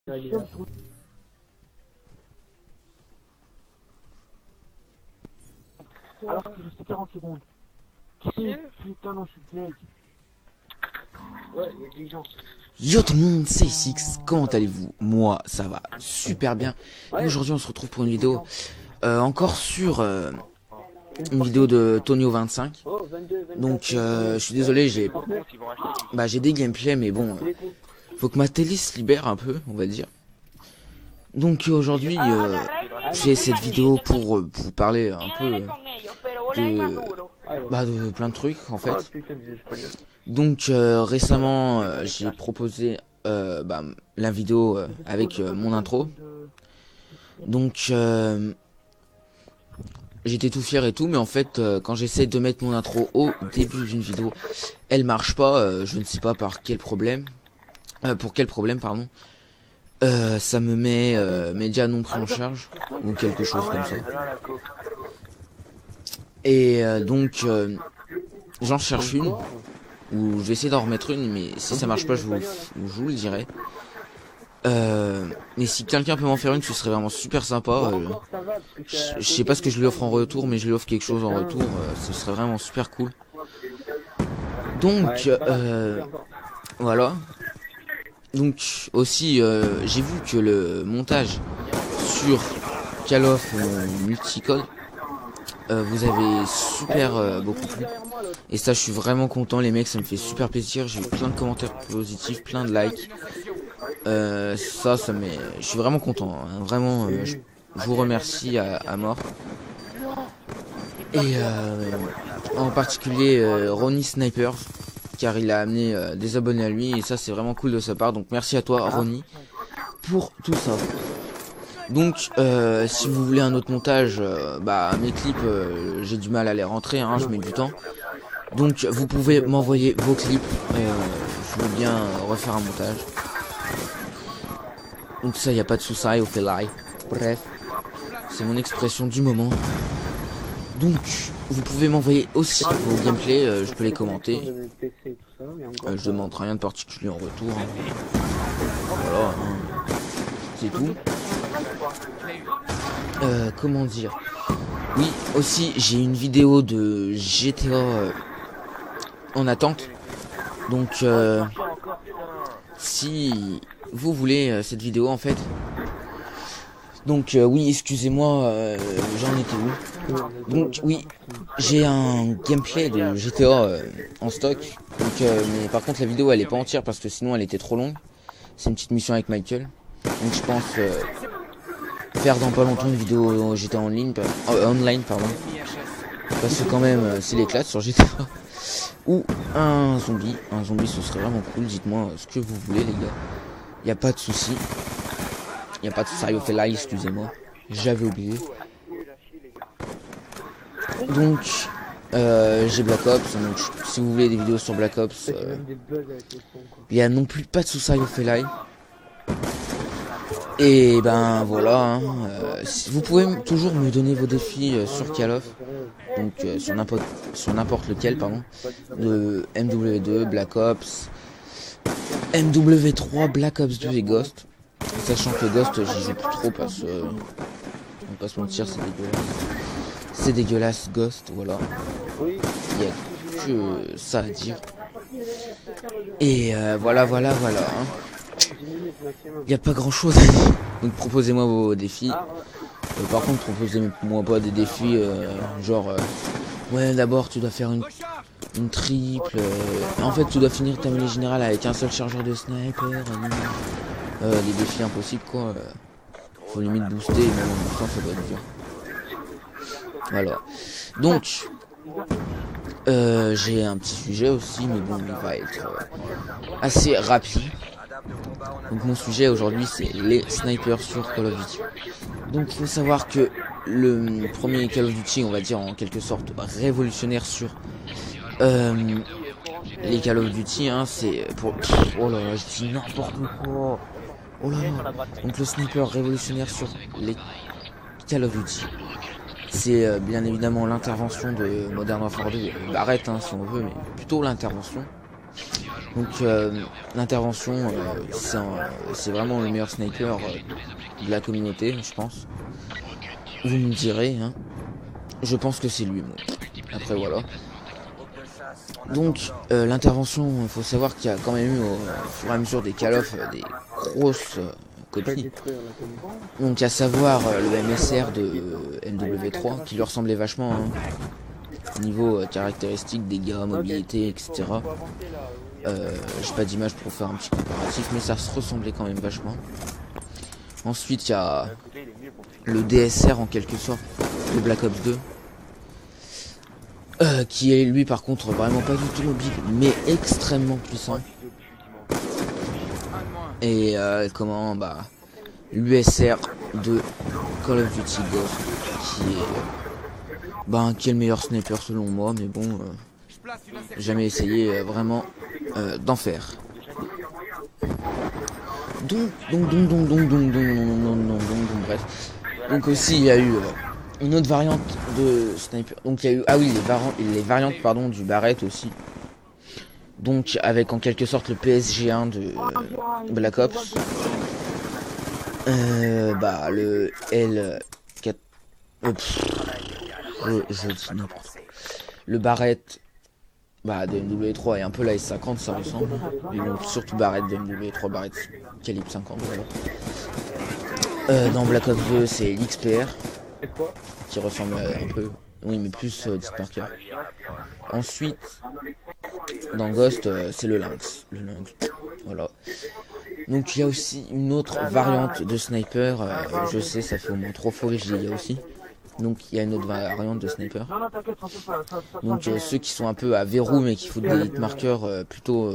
Alors qu'il restait 40 secondes. Putain, non, je suis dead. Ouais, il y a des gens. Yo tout le monde, c'est Six, comment allez-vous? Moi, ça va super bien. Et aujourd'hui, on se retrouve pour une vidéo encore sur une vidéo de Tonio25. Donc, je suis désolé, j'ai des gameplays, mais bon, faut que ma télé se libère un peu, on va dire. Donc aujourd'hui, j'ai cette vidéo pour vous parler un peu de plein de trucs en fait. Donc récemment, j'ai proposé la vidéo avec mon intro. Donc j'étais tout fier et tout, mais en fait quand j'essaie de mettre mon intro au début d'une vidéo, elle marche pas. Je ne sais pas pour quel problème, pardon. Ça me met média non pris en charge ou quelque chose comme ça. Et donc j'en cherche une, ou je vais essayer d'en remettre une, mais si ça marche pas, je vous le dirai. Mais si quelqu'un peut m'en faire une, ce serait vraiment super sympa. Je sais pas ce que je lui offre en retour, mais je lui offre quelque chose en retour. Ce serait vraiment super cool. Donc voilà. Donc aussi j'ai vu que le montage sur Call of Multicode vous avez super beaucoup plu. Et ça je suis vraiment content les mecs, ça me fait super plaisir. J'ai eu plein de commentaires positifs, plein de likes. Je suis vraiment content hein. Vraiment je vous remercie à mort. Et en particulier Ronnie Sniper, car il a amené des abonnés à lui, et ça c'est vraiment cool de sa part, donc merci à toi Ronnie pour tout ça. Donc si vous voulez un autre montage, mes clips j'ai du mal à les rentrer hein, je mets du temps, donc vous pouvez m'envoyer vos clips, je veux bien refaire un montage, donc ça y a pas de souci, on fait live, bref c'est mon expression du moment. Donc, vous pouvez m'envoyer aussi vos gameplays, je peux les commenter. Je demande rien de particulier en retour. Hein. Voilà, hein. C'est tout. Comment dire? Oui, aussi, j'ai une vidéo de GTA en attente. Donc, si vous voulez cette vidéo, en fait... Donc oui, excusez-moi, j'en étais où? Donc oui, j'ai un gameplay de GTA en stock. Donc mais par contre la vidéo elle est pas entière parce que sinon elle était trop longue. C'est une petite mission avec Michael. Donc je pense faire dans pas longtemps une vidéo GTA online pardon. Parce que quand même c'est l'éclate sur GTA. Ou un zombie. Un zombie ce serait vraiment cool, dites-moi ce que vous voulez les gars. Y a pas de souci. Il n'y a pas de ça, fait là, excusez-moi. J'avais oublié. Donc, j'ai Black Ops. Donc, si vous voulez des vidéos sur Black Ops, il n'y a non plus pas de souci, fait live. Et ben voilà. Hein, vous pouvez toujours me donner vos défis sur Call of. Donc, sur n'importe lequel, pardon. De MW2, Black Ops, MW3, Black Ops 2 et Ghost. Sachant que Ghost j'y joue plus trop parce que on va pas se mentir, c'est dégueulasse. C'est dégueulasse Ghost, voilà. Il y a que ça à dire. Et voilà. Hein. Il n'y a pas grand chose à dire. Donc proposez-moi vos défis. Par contre proposez-moi pas des défis genre ouais d'abord tu dois faire une triple. En fait tu dois finir ta mêlée générale avec un seul chargeur de sniper. Des défis impossibles quoi. Faut limite booster, mais en même temps ça doit être dur. Voilà. Donc j'ai un petit sujet aussi, mais bon il va être assez rapide. Donc mon sujet aujourd'hui c'est les snipers sur Call of Duty. Donc il faut savoir que le premier Call of Duty, on va dire en quelque sorte révolutionnaire sur les Call of Duty, hein, c'est pour... Oh là là, je dis n'importe quoi. Oh là là. Donc le sniper révolutionnaire sur les Call of Duty, c'est bien évidemment l'intervention de Modern Warfare 2, Barrett hein, si on veut, mais plutôt l'intervention. Donc l'intervention, c'est vraiment le meilleur sniper de la communauté, je pense. Vous me direz, hein. Je pense que c'est lui, moi. Après voilà. Donc l'intervention, il faut savoir qu'il y a quand même eu au fur et à mesure des Call of des grosses copies. Donc à savoir le MSR de MW3 qui lui ressemblait vachement, hein. Niveau caractéristiques, dégâts, mobilité, etc. J'ai pas d'image pour faire un petit comparatif, mais ça se ressemblait quand même vachement. Ensuite il y a le DSR en quelque sorte de Black Ops 2. Qui est lui par contre vraiment pas du tout mobile mais extrêmement puissant. Et comment bah l'USR de Call of Duty Ghost qui est le meilleur sniper selon moi, mais bon jamais essayé vraiment d'en faire. Donc bref. Donc aussi il y a eu une autre variante de sniper. Donc il y a eu les variantes pardon du Barrett aussi. Donc avec en quelque sorte le PSG1 de Black Ops. Bah le L4 je dis n'importe quoi. Le Barrett bah de MW3 et un peu la S50 ça ressemble. Et donc surtout Barrett de MW3 Barrett calibre 50 voilà. Dans Black Ops 2 c'est l'XPR qui ressemble un peu, oui mais plus Disparker. Ensuite dans Ghost c'est le Lynx, voilà. Donc il y a aussi une autre variante de sniper, je sais ça fait au moins 3 fois que je dis il y a aussi. Donc il y a une autre variante de sniper. Donc ceux qui sont un peu à verrou mais qui foutent des hitmarkers plutôt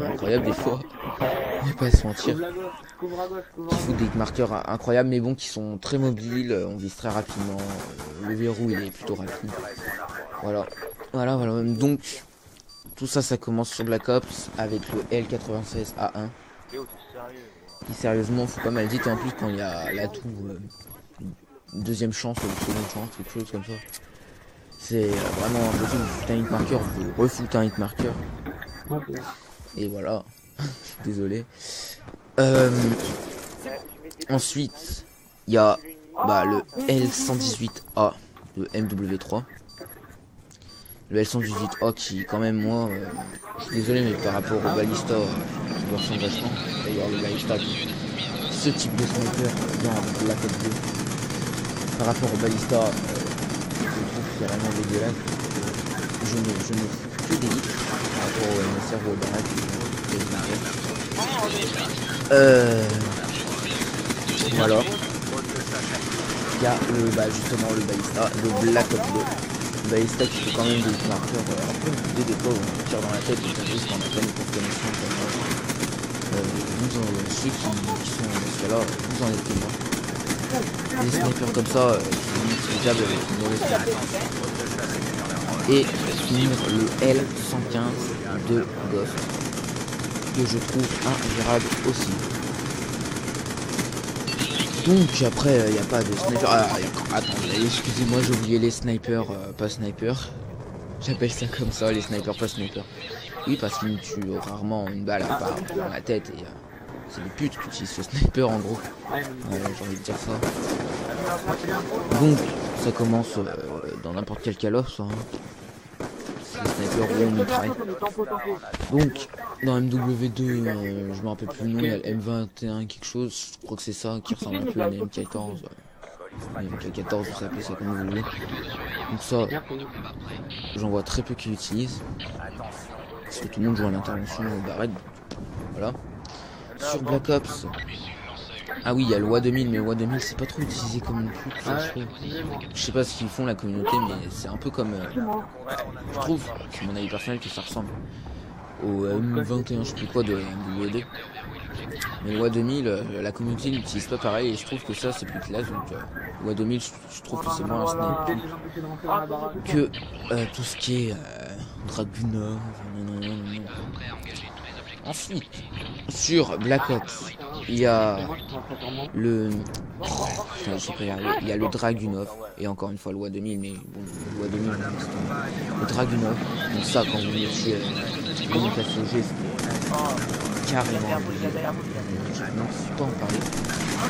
incroyables des fois, on va pas se mentir. Qui foutent des hitmarkers incroyables mais bon qui sont très mobiles, on vise très rapidement, le verrou il est plutôt rapide. Voilà. Donc tout ça commence sur Black Ops avec le L96A1. Qui sérieusement faut pas mal dit en plus quand il y a l'atout deuxième chance ou seconde chance, quelque chose comme ça. C'est vraiment impossible de foutre un hitmarker, vous refoutre un hitmarker. Et voilà. Désolé. Ensuite, il y a le L118A de MW3. Le L118A qui quand même moi je suis désolé mais par rapport au Ballista je me ressemble vachement. D'ailleurs le Ballista ce type de sniper dans Black Ops 2 par rapport au Ballista je trouve qu'il est vraiment dégueulasse. Je ne fous que des hits par rapport au MSR ou au Barrett voilà. Il y a justement le Ballista, le Black Ops 2. Ballista qui fait quand même des hitmarkers un peu guidés des fois où on tire dans la tête et qu'on risque en appel pour connaissance ceux qui sont dans ce cas là vous en êtes témoins. Des snipers comme ça sont inutilisables avec une mauvaise qualité. Et finir le L115 de Ghost que je trouve ingérable aussi. Donc après il n'y a pas de sniper. Attendez, excusez-moi j'ai oublié les snipers pas snipers. J'appelle ça comme ça, les snipers pas snipers. Oui parce qu'ils tuent rarement une balle à part dans la tête et c'est des putes qui utilisent ce sniper en gros. J'ai envie de dire ça. Donc ça commence dans n'importe quel Call of ça. Les snipers vont mitrailler. Donc dans MW2 je me rappelle plus le nom, il y a le M21 quelque chose, je crois que c'est ça qui ressemble un peu à M14. M14 vous appelez ça comme vous voulez. Donc ça j'en vois très peu qui l'utilisent. Parce que tout le monde joue à l'intervention au Barrett. Voilà. Sur Black Ops. Ah oui il y a le WA2000 mais le WA2000 c'est pas trop utilisé comme une pute je sais pas ce qu'ils font la communauté mais c'est un peu comme je trouve, c'est mon avis personnel que ça ressemble au M21 je sais plus quoi de MW2. Mais le WA2000 la communauté n'utilise pas pareil et je trouve que ça c'est plus classe donc le WA2000 je trouve que c'est moins un sniper que tout ce qui est Dragunov. Ensuite sur Black Ops il y a le il y a le Dragunov et encore une fois le WA2000 mais bon le WA2000 le Dragunov donc ça quand vous mettiez le KCG c'était carrément. Je ne peux pas en parler.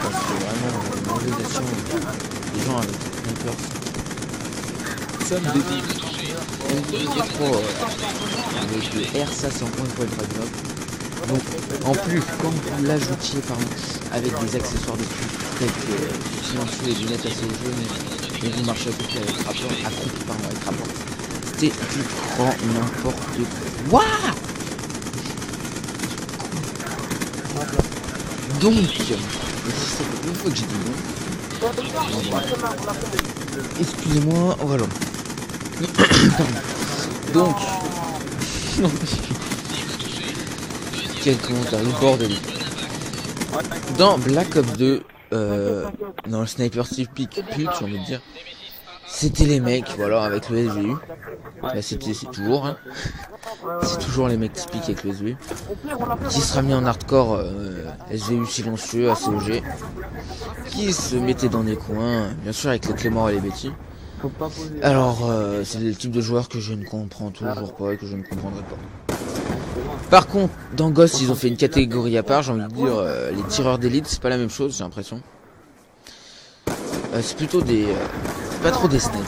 Parce que vraiment, l'organisation des gens avec sniper, ça me débile. Avec le RSA 100 points pour être agréable. Donc, en plus, quand vous l'ajoutiez avec des accessoires de plus tels que silencieux et lunettes assez jaunes, et vous marchez à côté avec rapport, avec rapport. C'est du grand n'importe quoi. Donc, une fois que j'ai dit non, excusez-moi, voilà. Donc, quel commentaire, le bordel. Dans Black Ops 2, dans le sniper typique pute, j'ai envie de dire, c'était les mecs, voilà, avec le SVU. Bah, c'est toujours, hein. C'est toujours les mecs typiques avec le SVU. Qui sera mis en hardcore, SVU silencieux, ACOG. Qui se mettait dans des coins, bien sûr avec les Clémor et les Betty. Alors, c'est le type de joueur que je ne comprends toujours pas et que je ne comprendrai pas. Par contre, dans Ghost, ils ont fait une catégorie à part, j'ai envie de dire, les tireurs d'élite, c'est pas la même chose, j'ai l'impression. C'est plutôt des... c'est pas trop des snipes.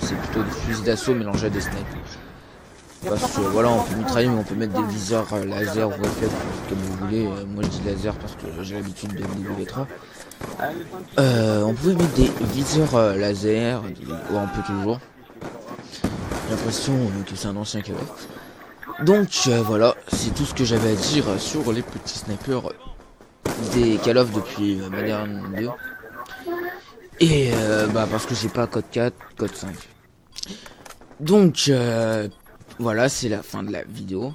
C'est plutôt des fusils d'assaut mélangés à des snipes. Parce que voilà, on peut mitrailler, mais on peut mettre des viseurs laser ou réflex, comme vous voulez. Moi je dis laser parce que j'ai l'habitude de WV3. On pouvait mettre des viseurs laser, ouais, on peut toujours. J'ai l'impression que c'est un ancien Call of. Donc voilà, c'est tout ce que j'avais à dire sur les petits snipers des Call of depuis Modern 2. Et bah parce que j'ai pas code 4, code 5. Donc voilà, c'est la fin de la vidéo.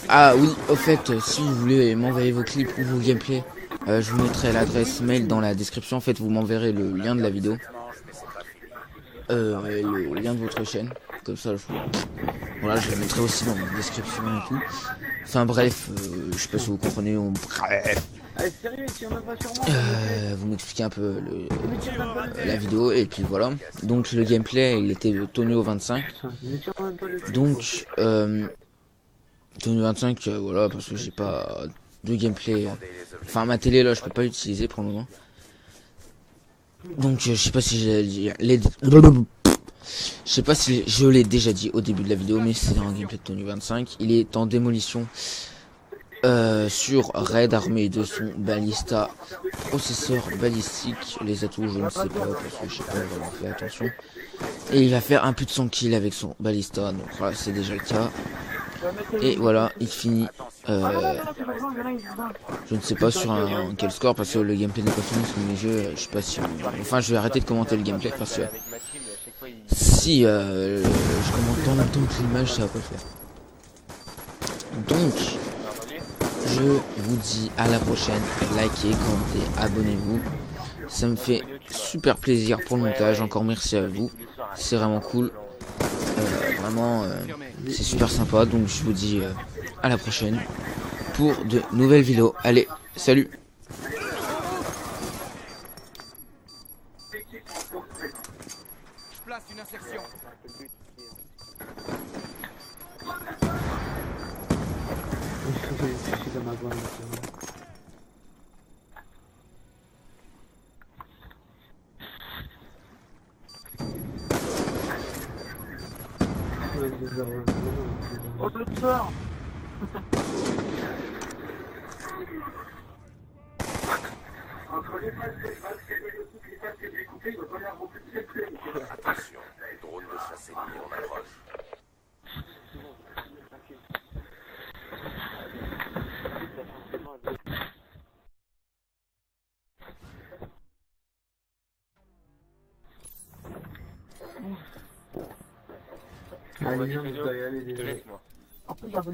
Ah oui, au fait, si vous voulez m'envoyer vos clips ou vos gameplays, je vous mettrai l'adresse mail dans la description. En fait, vous m'enverrez le lien de la vidéo. Le lien de votre chaîne. Comme ça, voilà, je le mettrai aussi dans la description et tout. Enfin bref, je sais pas si vous comprenez. Bref. Vous m'expliquez un peu la vidéo et puis voilà. Donc le gameplay il était Tony au 25. Donc Tony 25 voilà parce que j'ai pas de gameplay. Enfin ma télé là je peux pas l'utiliser pour le moment. Donc je sais pas si je sais pas si je l'ai déjà dit au début de la vidéo, mais c'est un gameplay de Tony 25. Il est en démolition. Sur raid armé de son balista processeur balistique, les atouts je ne sais pas parce que je sais pas vraiment fait attention, et il va faire un plus de 100 kills avec son balista, donc voilà c'est déjà le cas. Et voilà il finit je ne sais pas sur quel score parce que le gameplay n'est pas fini sous mes yeux, je sais pas si enfin je vais arrêter de commenter le gameplay parce que si je commente tant longtemps que l'image ça va pas le faire. Donc je vous dis à la prochaine, likez, commentez, abonnez-vous. Ça me fait super plaisir pour le montage, encore merci à vous. C'est vraiment cool. Vraiment, c'est super sympa. Donc je vous dis à la prochaine pour de nouvelles vidéos. Allez, salut! Je place une insertion. Oh le sort. Attention, drone de chasse ennemi en approche. Allez, viens, je dois y aller, Je te désolé. laisse moi. En plus, j'avais